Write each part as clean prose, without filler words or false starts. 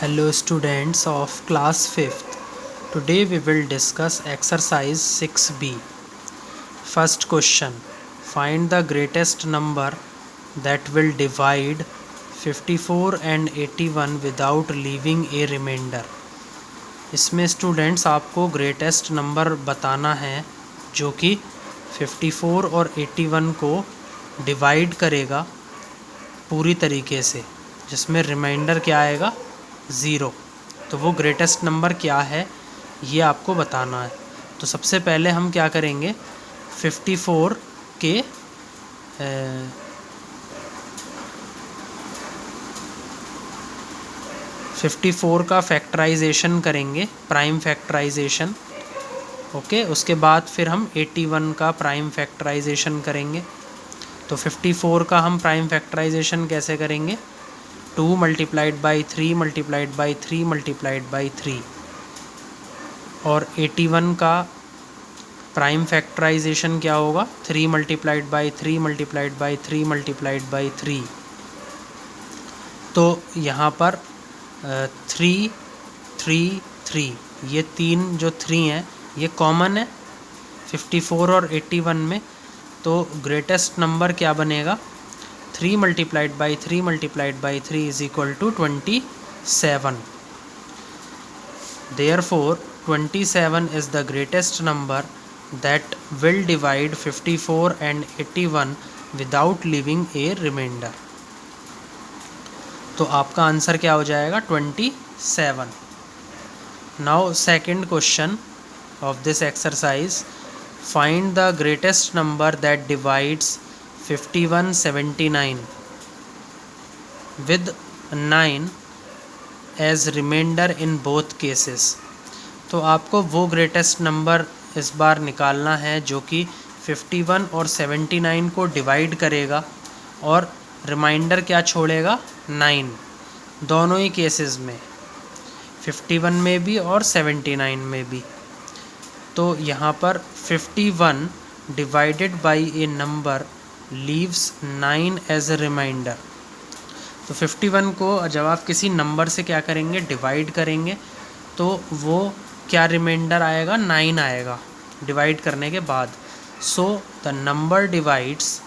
Hello students of class 5th. Today we will discuss exercise 6b. First question. Find the greatest number that will divide 54 and 81 without leaving a remainder. इसमें students आपको greatest number बताना है जो कि 54 और 81 को divide करेगा पूरी तरीके से, जिसमें रिमाइंडर क्या आएगा 0। तो वो ग्रेटेस्ट नंबर क्या है ये आपको बताना है। तो सबसे पहले हम क्या करेंगे, 54 के 54 का फैक्टराइजेशन करेंगे, प्राइम फैक्टराइजेशन। ओके, उसके बाद फिर हम 81 का प्राइम फैक्टराइजेशन करेंगे। तो 54 का हम प्राइम फैक्टराइजेशन कैसे करेंगे, 2 multiplied by 3 multiplied by 3 multiplied by 3। और 81 का प्राइम फैक्टराइजेशन क्या होगा, 3 multiplied by 3 multiplied by 3 multiplied by 3। तो यहाँ पर 3 3 3, ये तीन जो 3 हैं ये कॉमन है 54 और 81 में। तो ग्रेटेस्ट नंबर क्या बनेगा, 3 multiplied by 3 multiplied by 3 is equal to 27। Therefore 27 is the greatest number that will divide 54 and 81 without leaving a remainder. तो आपका आंसर क्या हो जाएगा, 27। Now second question of this exercise. Find the greatest number that divides 5179 with 9 as remainder in both cases. तो आपको वो greatest number इस बार निकालना है जो कि 51 और 79 को डिवाइड करेगा और रिमाइंडर क्या छोड़ेगा, 9। दोनों ही केसेस में, 51 में भी और 79 में भी। तो यहाँ पर 51 divided by a number leaves 9 as a reminder. तो 51 को जब आप किसी नंबर से क्या करेंगे, डिवाइड करेंगे, तो वो क्या रिमाइंडर आएगा, 9 आएगा डिवाइड करने के बाद। सो द नंबर डिवाइड्स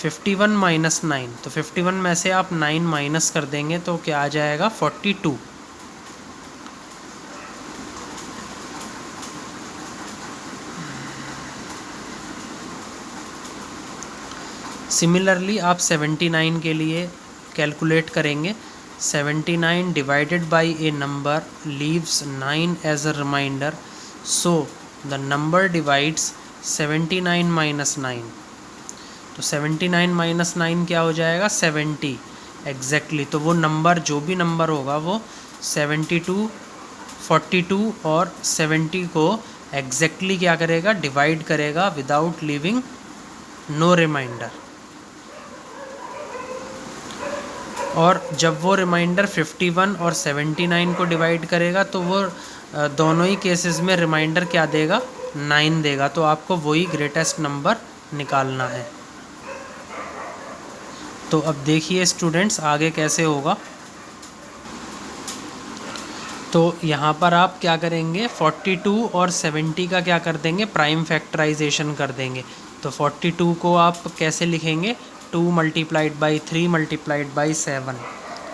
51 माइनस 9। तो 51 में से आप 9 माइनस कर देंगे तो क्या आ जाएगा, 42। सिमिलरली आप 79 के लिए कैलकुलेट करेंगे। 79 divided by a number leaves 9 as a remainder. So the number divides 79 minus 9। तो 79 माइनस 9 क्या हो जाएगा, 70 एग्जैक्टली। तो वो नंबर जो भी नंबर होगा वो 72, 42 और 70 को एग्जैक्टली क्या करेगा, डिवाइड करेगा विदाउट लीविंग नो रिमाइंडर। और जब वो रिमाइंडर 51 और 79 को डिवाइड करेगा तो वो दोनों ही केसेस में रिमाइंडर क्या देगा, 9 देगा। तो आपको वही ग्रेटेस्ट नंबर निकालना है। तो अब देखिए स्टूडेंट्स आगे कैसे होगा। तो यहाँ पर आप क्या करेंगे, 42 और 70 का क्या कर देंगे, प्राइम फैक्टराइजेशन कर देंगे। तो 42 को आप कैसे लिखेंगे, 2 मल्टीप्लाइड बाई 3 मल्टीप्लाइड बाई 7।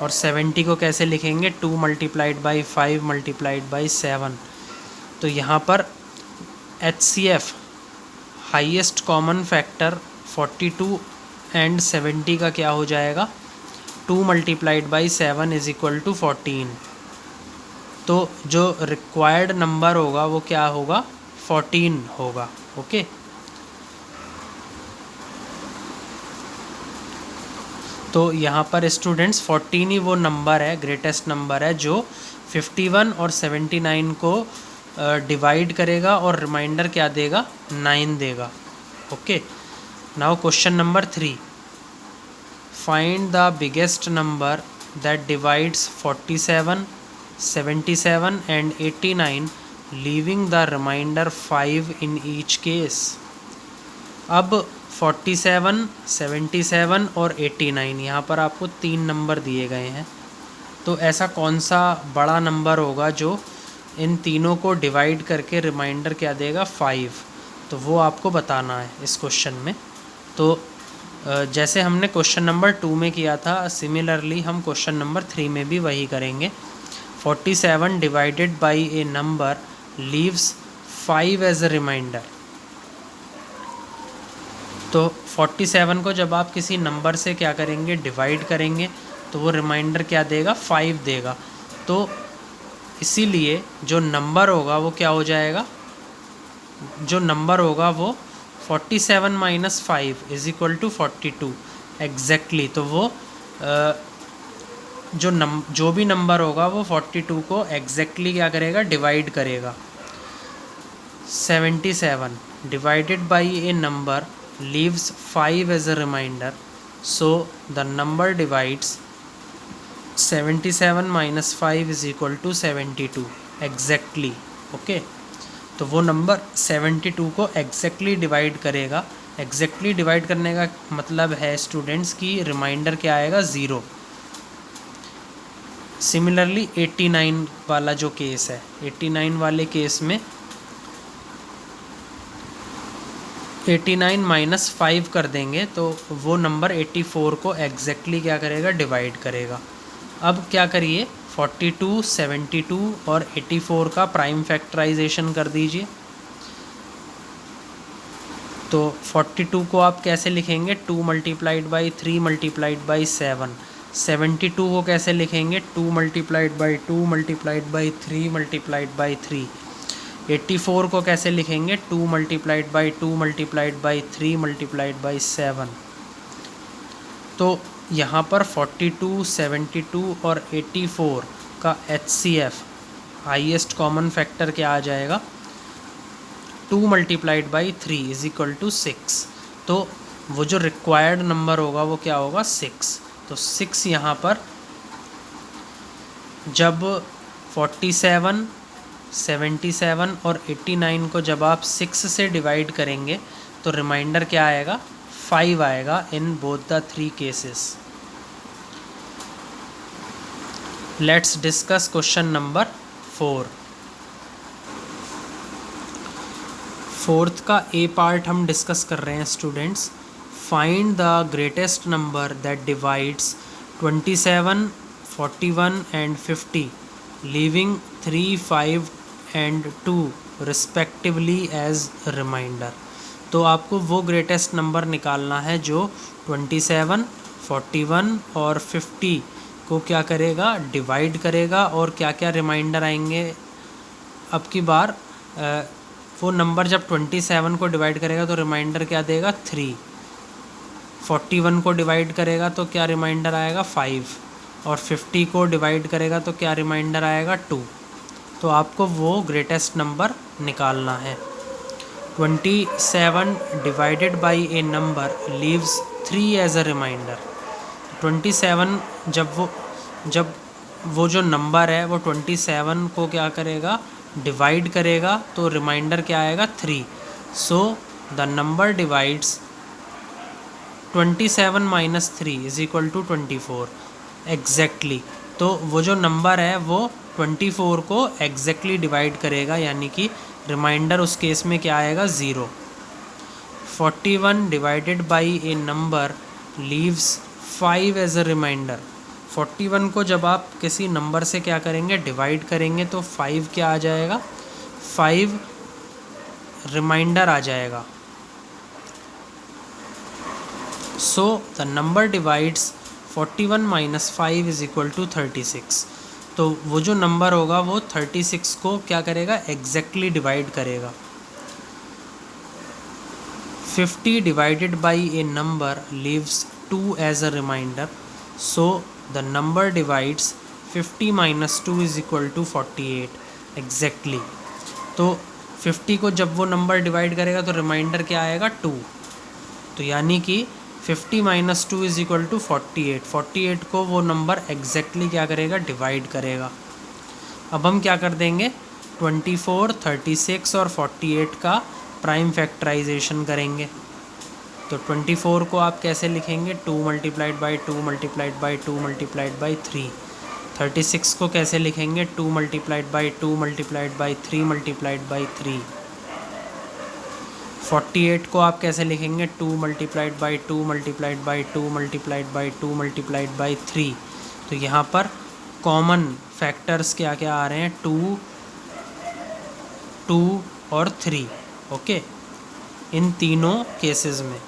और 70 को कैसे लिखेंगे, 2 मल्टीप्लाइड बाई 5 मल्टीप्लाइड बाई 7। तो यहाँ पर HCF highest common factor 42 and 70 का क्या हो जाएगा, 2 multiplied by 7 is equal to 14। तो जो रिक्वायर्ड नंबर होगा वो क्या होगा, 14 होगा। ओके, तो यहाँ पर स्टूडेंट्स 14 ही वो नंबर है, ग्रेटेस्ट नंबर है जो 51 और 79 को डिवाइड करेगा और रिमाइंडर क्या देगा, 9 देगा। Okay, now question number 3। Find the biggest number that divides 47, 77 and 89 leaving the remainder 5 in each case. अब 47, 77 और 89 यहाँ पर आपको 3 नंबर दिए गए हैं। तो ऐसा कौन सा बड़ा नंबर होगा जो इन तीनों को डिवाइड करके रिमाइंडर क्या देगा 5। तो वो आपको बताना है इस क्वेश्चन में। तो जैसे हमने क्वेश्चन नंबर 2 में किया था, सिमिलरली हम क्वेश्चन नंबर 3 में भी वही करेंगे। 47 divided by a number leaves 5 as a remainder. तो 47 को जब आप किसी नंबर से क्या करेंगे, डिवाइड करेंगे, तो वो रिमाइंडर क्या देगा, 5 देगा। तो इसीलिए जो नंबर होगा वो क्या हो जाएगा, जो नंबर होगा वो 47 minus 5 is equal to 42 exactly. तो वो जो भी नंबर होगा वो 42 को एग्जैक्टली क्या करेगा, डिवाइड करेगा। 77 divided by a number leaves 5 as a reminder, so the number divides 77 minus 5 is equal to 72 exactly। Okay, तो वो नंबर 72 को एग्जैक्टली डिवाइड करेगा। एग्जैक्टली डिवाइड करने का मतलब है स्टूडेंट्स की रिमाइंडर क्या आएगा, 0। सिमिलरली 89 वाला जो केस है, 89 वाले केस में 89 माइनस 5 कर देंगे तो वो नंबर 84 को एग्जैक्टली क्या करेगा, डिवाइड करेगा। अब क्या करिए, 42, 72 और 84 का प्राइम फैक्टराइजेशन कर दीजिए। तो 42 को आप कैसे लिखेंगे, 2 मल्टीप्लाइड बाई 3 मल्टीप्लाइड बाई 7। 72 को कैसे लिखेंगे, 2 multiplied by 2 multiplied by 3 multiplied by 3। 84 को कैसे लिखेंगे, 2 multiplied by 2 multiplied by 3 multiplied by 7। तो यहाँ पर 42, 72 और 84 का HCF हाईएस्ट कॉमन फैक्टर क्या आ जाएगा, 2 multiplied by 3 is equal to 6। तो वो जो रिक्वायर्ड नंबर होगा वो क्या होगा, 6। तो 6 यहाँ पर जब 47, 77 और 89 को जब आप 6 से डिवाइड करेंगे तो रिमाइंडर क्या आएगा, 5 आएगा in both the 3 cases. Let's discuss question number 4। Fourth का ए पार्ट हम डिस्कस कर रहे हैं students. Find the greatest number that divides 27, 41 and 50 leaving 3, 5 and 2 respectively as remainder. तो आपको वो ग्रेटेस्ट नंबर निकालना है जो 27, 41 और 50 को क्या करेगा, डिवाइड करेगा। और क्या क्या रिमाइंडर आएंगे अब की बार, वो नंबर जब 27 को डिवाइड करेगा तो रिमाइंडर क्या देगा, 3। 41 को डिवाइड करेगा तो क्या रिमाइंडर आएगा, 5। और 50 को डिवाइड करेगा तो क्या रिमाइंडर आएगा, 2। तो आपको वो ग्रेटेस्ट नंबर निकालना है। 27 divided by a number leaves 3 as a remainder. 27 जब वो जो नंबर है वो 27 को क्या करेगा, डिवाइड करेगा तो रिमाइंडर क्या आएगा, 3। So the number divides 27 minus 3 is equal to 24 exactly. तो वो जो नंबर है वो 24 को एग्जैक्टली डिवाइड करेगा, यानी कि रिमाइंडर उस केस में क्या आएगा, 0। 41 divided by a number leaves 5 as a remainder. 41 को जब आप किसी नंबर से क्या करेंगे, डिवाइड करेंगे तो 5 क्या आ जाएगा, 5 रिमाइंडर आ जाएगा। So the number divides 41 minus 5 is equal to 36। तो वो जो नंबर होगा वो 36 को क्या करेगा, एग्जैक्टली डिवाइड करेगा। 50 divided by a number leaves 2 as a remainder. So the number divides 50 minus 2 is equal to 48 exactly. तो 50 को जब वो नंबर डिवाइड करेगा तो रिमाइंडर क्या आएगा, 2। तो यानी कि 50 माइनस 2 इज इक्वल टू 48। 48 को वो नंबर एग्जैक्टली क्या करेगा, डिवाइड करेगा। अब हम क्या कर देंगे, 24, 36 और 48 का प्राइम फैक्टराइजेशन करेंगे। तो 24 को आप कैसे लिखेंगे, 2 multiplied by 2 multiplied by 2 multiplied by 3। 36 को कैसे लिखेंगे, 2 multiplied by 2 multiplied by 3 multiplied by 3। 48 को आप कैसे लिखेंगे, 2 multiplied by 2 multiplied by 2 multiplied by 2 multiplied by 3। तो यहाँ पर कॉमन फैक्टर्स क्या क्या आ रहे हैं, 2, 2 और 3। ओके, इन तीनों केसेस में।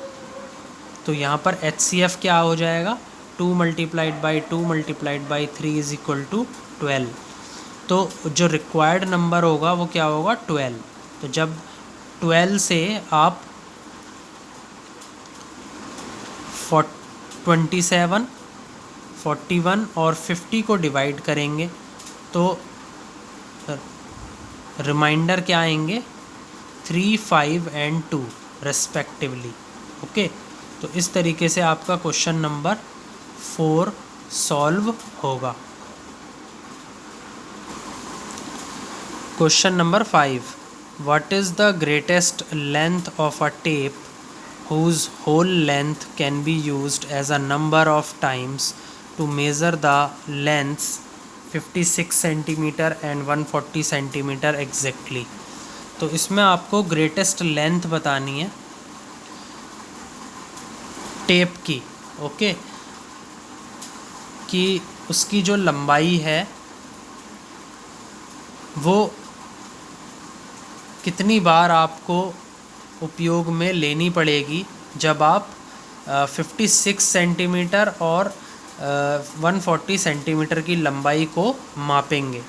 तो यहाँ पर HCF क्या हो जाएगा, 2 multiplied by 2 multiplied by 3 is equal to 12। तो जो रिक्वायर्ड नंबर होगा वो क्या होगा, 12। तो जब 12 से आप 27, 41 और 50 को डिवाइड करेंगे तो रिमाइंडर क्या आएंगे, 3, 5 एंड 2 रेस्पेक्टिवली। ओके, तो इस तरीके से आपका क्वेश्चन नंबर 4 सॉल्व होगा। Question number 5, what is the greatest length of a tape whose whole length can be used as a number of times to measure the lengths 56 centimeter and 140 centimeter exactly। तो इसमें आपको greatest length बतानी है tape की। Okay, कि उसकी जो लंबाई है वो कितनी बार आपको उपयोग में लेनी पड़ेगी जब आप 56 सेंटीमीटर और 140 सेंटीमीटर की लंबाई को मापेंगे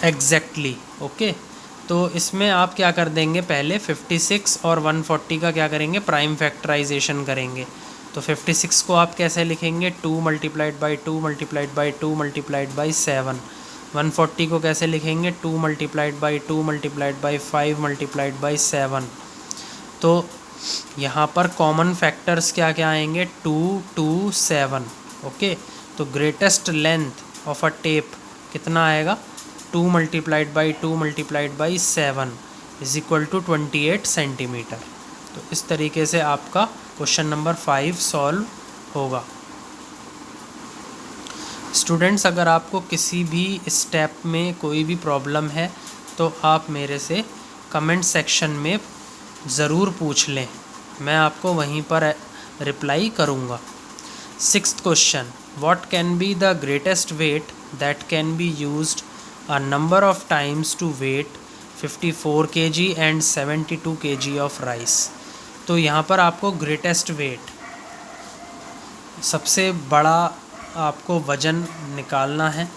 एग्जैक्टली। ओके, तो इसमें आप क्या कर देंगे, पहले 56 और 140 का क्या करेंगे, प्राइम फैक्टराइजेशन करेंगे। तो 56 को आप कैसे लिखेंगे, 2 multiplied by 2 multiplied by 2 multiplied by 7। 140 को कैसे लिखेंगे, 2 multiplied by 2 multiplied by 5 multiplied by 7। तो यहाँ पर कॉमन फैक्टर्स क्या क्या आएंगे, 2, 2, 7। ओके, तो greatest length of a tape कितना आएगा, 2 multiplied by 2 multiplied by 7 is equal to 28 centimetre. तो इस तरीके से आपका क्वेश्चन नंबर 5 सॉल्व होगा। स्टूडेंट्स, अगर आपको किसी भी स्टेप में कोई भी प्रॉब्लम है तो आप मेरे से कमेंट सेक्शन में ज़रूर पूछ लें, मैं आपको वहीं पर रिप्लाई करूँगा। 6th question, what can be the greatest weight that can be used a number of times to wait 54 kg and 72 kg of rice. तो यहाँ पर आपको ग्रेटेस्ट वेट, सबसे बड़ा आपको वज़न निकालना है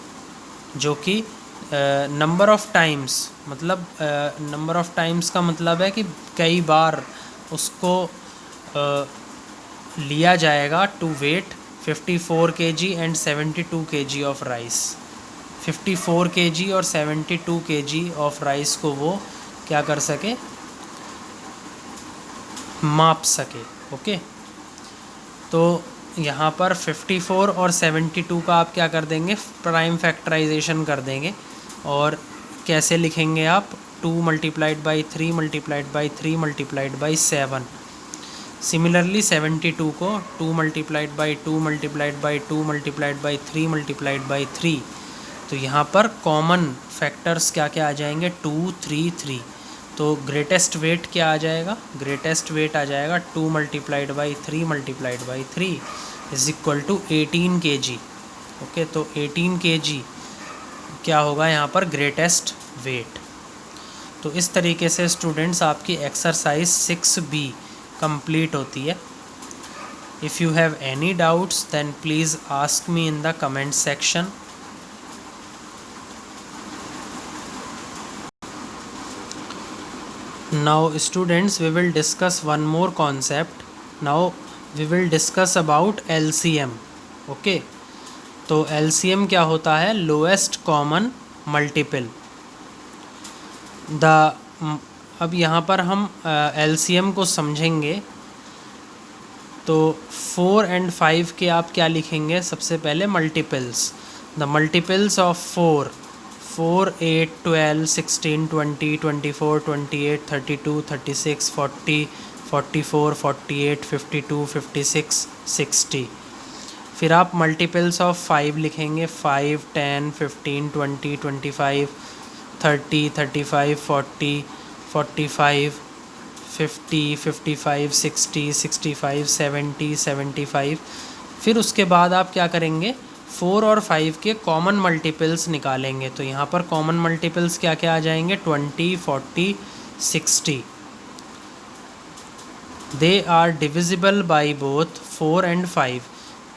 जो कि नंबर ऑफ़ टाइम्स, मतलब नंबर ऑफ़ टाइम्स का मतलब है कि कई बार उसको लिया जाएगा to wait 54 kg and 72 kg of rice. 54 kg और 72 kg ऑफ राइस को वो क्या कर सके, माप सके। ओके, तो यहाँ पर 54 और 72 का आप क्या कर देंगे, प्राइम फैक्टराइजेशन कर देंगे। और कैसे लिखेंगे आप, 2 multiplied by 3 multiplied by 3 multiplied by 7। Similarly 72 को 2 multiplied by 2 multiplied by 2 multiplied by 3 multiplied by 3। तो यहाँ पर कॉमन फैक्टर्स क्या क्या आ जाएंगे, 2, 3, 3। तो ग्रेटेस्ट वेट क्या आ जाएगा, ग्रेटेस्ट वेट आ जाएगा 2 multiplied by 3 multiplied by 3 is equal to 18 kg। Okay, तो 18 kg क्या होगा यहाँ पर ग्रेटेस्ट वेट। तो इस तरीके से स्टूडेंट्स आपकी एक्सरसाइज 6B कंप्लीट होती है। If you have any doubts then please ask me in the comment section. Now students, we will discuss one more concept. Now we will discuss about LCM. Okay, तो LCM क्या होता है, lowest common multiple. अब यहाँ पर हम LCM को समझेंगे। तो 4 and 5 के आप क्या लिखेंगे, सबसे पहले मल्टीपल्स। The multiples of 4, 4, 8, 12, 16, 20, 24, 28, 32, 36, 40, 44, 48, 52, 56, 60। फिर आप मल्टीपल्स ऑफ 5 लिखेंगे, 5, 10, 15, 20, 25, 30, 35, 40, 45, 50, 55, 60, 65, 70, 75। फिर उसके बाद आप क्या करेंगे, 4 और 5 के कॉमन मल्टीपल्स निकालेंगे। तो यहाँ पर कॉमन मल्टीपल्स क्या क्या आ जाएंगे, 20, 40, 60। They are divisible by both 4 and 5।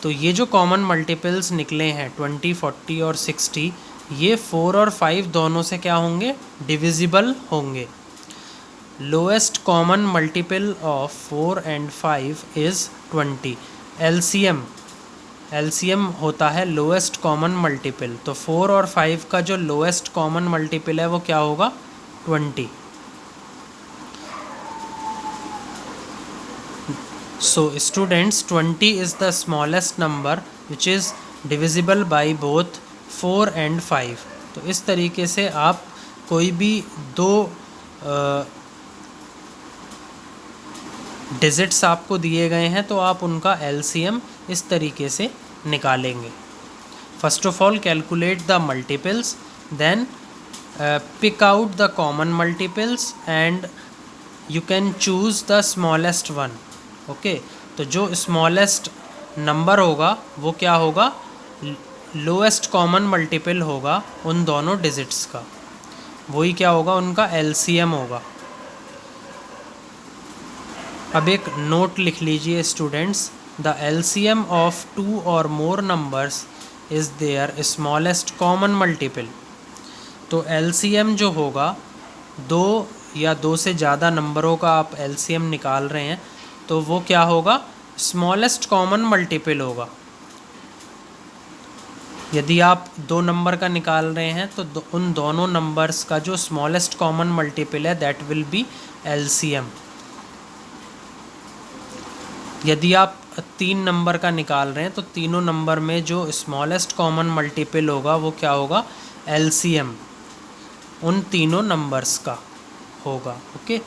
तो ये जो कॉमन मल्टीपल्स निकले हैं 20, 40 और 60, ये 4 और 5 दोनों से क्या होंगे, डिविजिबल होंगे। Lowest common multiple of 4 and 5 is 20। LCM होता है लोएस्ट कॉमन मल्टीपल। तो 4 और 5 का जो लोएस्ट कॉमन मल्टीपल है वो क्या होगा, 20। So students, 20 is the smallest number which is divisible by both 4 and 5। तो इस तरीके से आप कोई भी दो डिजिट्स आपको दिए गए हैं तो आप उनका एलसीएम इस तरीके से निकालेंगे। First of all calculate the multiples, then pick out the common multiples and you can choose the smallest one. Okay, तो जो स्मॉलेस्ट नंबर होगा वो क्या होगा, लोएस्ट कॉमन मल्टीपल होगा उन दोनों डिजिट्स का, वही क्या होगा, उनका एलसीएम होगा। अब एक नोट लिख लीजिए स्टूडेंट्स, द एलसीएम ऑफ 2 और more numbers is their smallest common multiple. तो एलसीएम जो होगा, 2 या 2 से ज़्यादा नंबरों का आप एलसीएम निकाल रहे हैं तो वो क्या होगा, स्मॉलेस्ट कॉमन मल्टीपल होगा। यदि आप 2 नंबर का निकाल रहे हैं तो उन दोनों नंबर्स का जो स्मॉलेस्ट कॉमन मल्टीपल है दैट विल बी एलसीएम। यदि आप 3 नंबर का निकाल रहे हैं तो तीनों नंबर में जो स्मॉलेस्ट कॉमन मल्टीपल होगा वो क्या होगा, एलसीएम उन तीनों नंबर्स का होगा। Okay,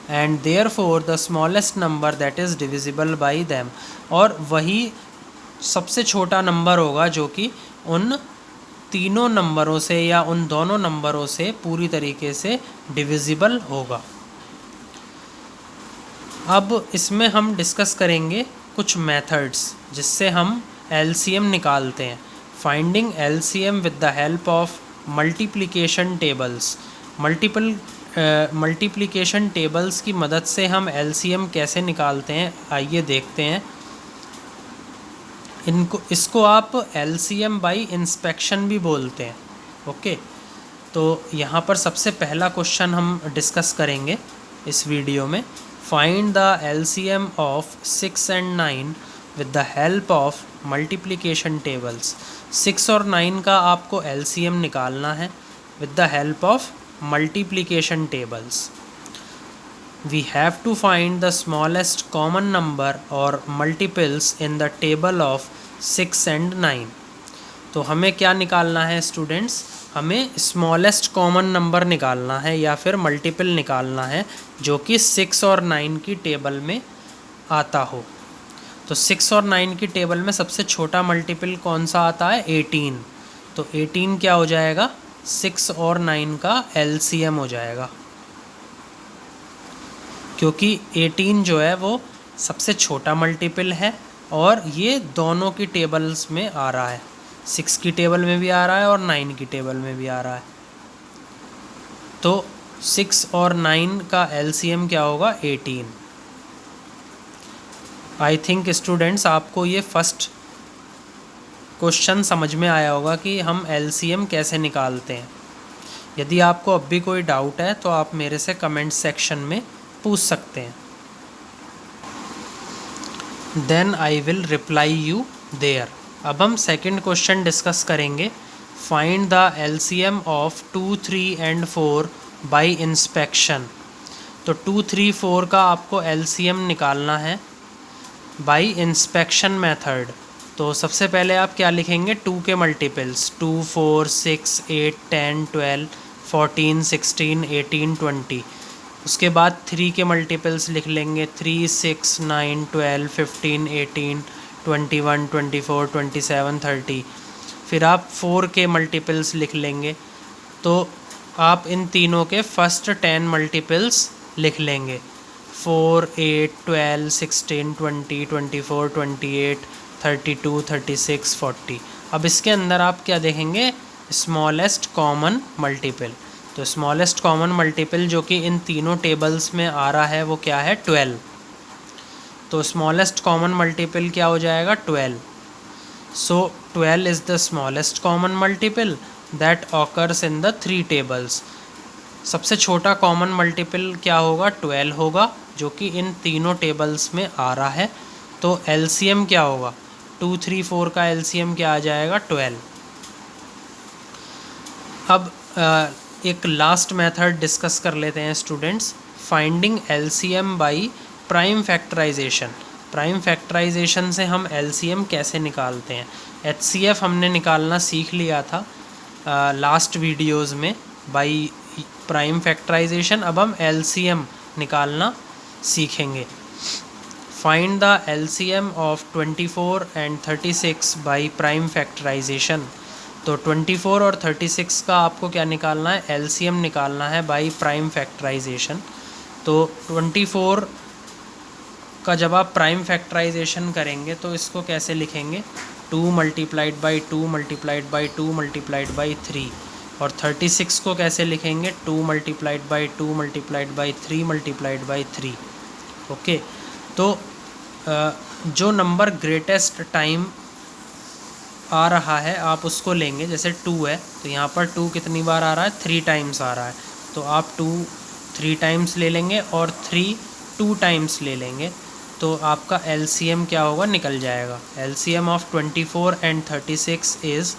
and therefore the smallest number that is divisible by them, और वही सबसे छोटा नंबर होगा जो कि उन तीनों नंबरों से या उन दोनों नंबरों से पूरी तरीके से डिविजिबल होगा। अब इसमें हम डिस्कस करेंगे कुछ मेथड्स जिससे हम एलसीएम निकालते हैं। Finding LCM with the help of multiplication tables. Multiplication tables की मदद से हम एलसीएम कैसे निकालते हैं, आइए देखते हैं। इसको आप एलसीएम बाई इंस्पेक्शन भी बोलते हैं। ओके, तो यहाँ पर सबसे पहला क्वेश्चन हम डिस्कस करेंगे इस वीडियो में। Find the LCM of 6 and 9 with the help of multiplication tables. 6 और 9 का आपको एलसीएम निकालना है with the help of multiplication tables. We have to find the smallest common number or multiples in the table of 6 and 9. तो हमें क्या निकालना है स्टूडेंट्स, हमें स्मॉलेस्ट कॉमन नंबर निकालना है या फिर मल्टीपल निकालना है जो कि 6 और 9 की टेबल में आता हो। तो 6 और 9 की टेबल में सबसे छोटा मल्टीपल कौन सा आता है, 18। तो 18 क्या हो जाएगा, 6 और 9 का एलसीएम हो जाएगा, क्योंकि 18 जो है वो सबसे छोटा मल्टीपल है और ये दोनों की टेबल्स में आ रहा है, 6 की टेबल में भी आ रहा है और 9 की टेबल में भी आ रहा है। तो 6 और 9 का एलसीएम क्या होगा, 18। आई थिंक स्टूडेंट्स आपको ये फर्स्ट क्वेश्चन समझ में आया होगा कि हम एलसीएम कैसे निकालते हैं। यदि आपको अब भी कोई डाउट है तो आप मेरे से कमेंट सेक्शन में पूछ सकते हैं, then I will reply you there. अब हम सेकंड क्वेश्चन डिस्कस करेंगे। Find the LCM of 2, 3 and 4 by inspection. तो 2, 3, 4 का आपको एलसीएम निकालना है बाय इंस्पेक्शन मेथड। तो सबसे पहले आप क्या लिखेंगे, 2 के मल्टीपल्स, 2, 4, 6, 8, 10, 12, 14, 16, 18, 20। उसके बाद 3 के मल्टीपल्स लिख लेंगे, 3, 6, 9, 12, 15, 18, 21, 24, 27, 30, फिर आप 4 के मल्टीपल्स लिख लेंगे। तो आप इन तीनों के फर्स्ट 10 मल्टीपल्स लिख लेंगे। 4, 8, 12, 16, 20, 24, 28, 32, 36, 40। अब इसके अंदर आप क्या देखेंगे, स्मॉलेस्ट कॉमन मल्टीपल। तो स्मॉलेस्ट कॉमन मल्टीपल जो कि इन तीनों टेबल्स में आ रहा है वो क्या है, 12। तो स्मॉलेस्ट कॉमन मल्टीपल क्या हो जाएगा, 12। सो 12 is the smallest common multiple that occurs in the 3 tables. सबसे छोटा कॉमन मल्टीपल क्या होगा, 12 होगा, जो कि इन तीनों टेबल्स में आ रहा है। तो एलसीएम क्या होगा, 2, 3, 4 का एलसीएम क्या आ जाएगा, 12। अब एक लास्ट मेथड डिस्कस कर लेते हैं students, finding LCM by prime factorisation. Prime factorisation से हम एलसीएम कैसे निकालते हैं। एचसीएफ हमने निकालना सीख लिया था लास्ट वीडियोज़ में बाय प्राइम फैक्टराइजेशन। अब हम एलसीएम निकालना सीखेंगे। Find the LCM of 24 and 36 by prime factorisation. तो 24 और 36 का आपको क्या निकालना है, एलसीएम निकालना है बाय प्राइम फैक्टराइजेशन। तो 24 का जब आप प्राइम फैक्टराइजेशन करेंगे तो इसको कैसे लिखेंगे, 2 multiplied by 2 multiplied by 2 multiplied by 3। और 36 को कैसे लिखेंगे, 2 multiplied by 2 multiplied by 3 multiplied by 3। Okay, तो जो नंबर ग्रेटेस्ट टाइम आ रहा है आप उसको लेंगे। जैसे 2 है तो यहाँ पर 2 कितनी बार आ रहा है, 3 टाइम्स आ रहा है। तो आप 2 3 टाइम्स ले लेंगे और 3 2 टाइम्स ले लेंगे। तो आपका एलसीएम क्या होगा, निकल जाएगा। LCM of 24 and 36 is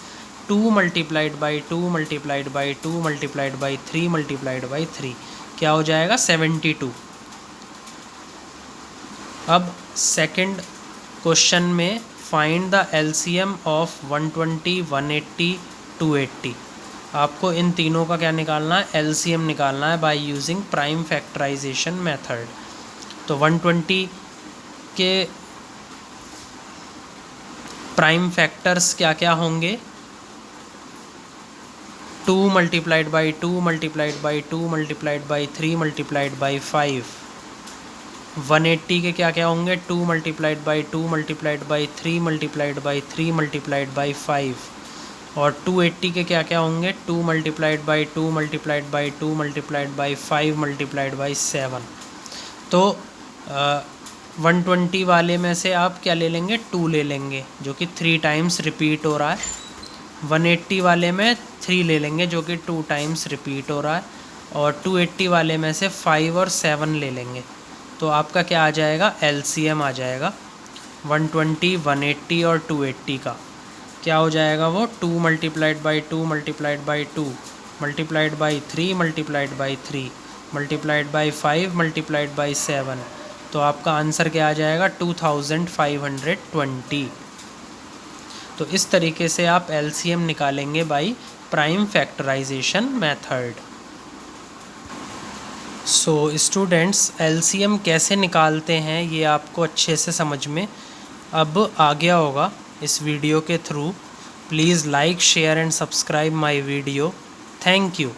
2 multiplied by 2 multiplied by 2 multiplied by 3 multiplied by 3 क्या हो जाएगा, 72। अब सेकंड क्वेश्चन में फाइंड द एलसीएम ऑफ 120, 180, 280। आपको इन तीनों का क्या निकालना है, एलसीएम निकालना है by using prime factorisation method. तो 120 के प्राइम फैक्टर्स क्या क्या होंगे, 2 multiplied by 2 multiplied by 2 multiplied by 3 multiplied by 5। 180 के क्या क्या होंगे, 2 multiplied by 2 multiplied by 3 multiplied by 3 multiplied by 5। और 280 के क्या क्या होंगे, 2 multiplied by 2 multiplied by 2 multiplied by 5 multiplied by 7। तो 120 वाले में से आप क्या ले लेंगे, 2 ले लेंगे जो कि 3 टाइम्स रिपीट हो रहा है। 180 वाले में 3 ले लेंगे जो कि 2 टाइम्स रिपीट हो रहा है। और 280 वाले में से 5 और 7 ले लेंगे। तो आपका क्या आ जाएगा, एलसीएम आ जाएगा 120, 180 और 280 का। क्या हो जाएगा वो, 2 multiplied by 2 multiplied by 2 multiplied by 3 multiplied by 3 multiplied by 5 multiplied by 7। तो आपका आंसर क्या आ जाएगा, 2520। तो इस तरीके से आप एलसीएम निकालेंगे by prime factorisation method. So students, LCM कैसे निकालते हैं ये आपको अच्छे से समझ में अब आ गया होगा इस वीडियो के through. Please like, share and subscribe my video. Thank you.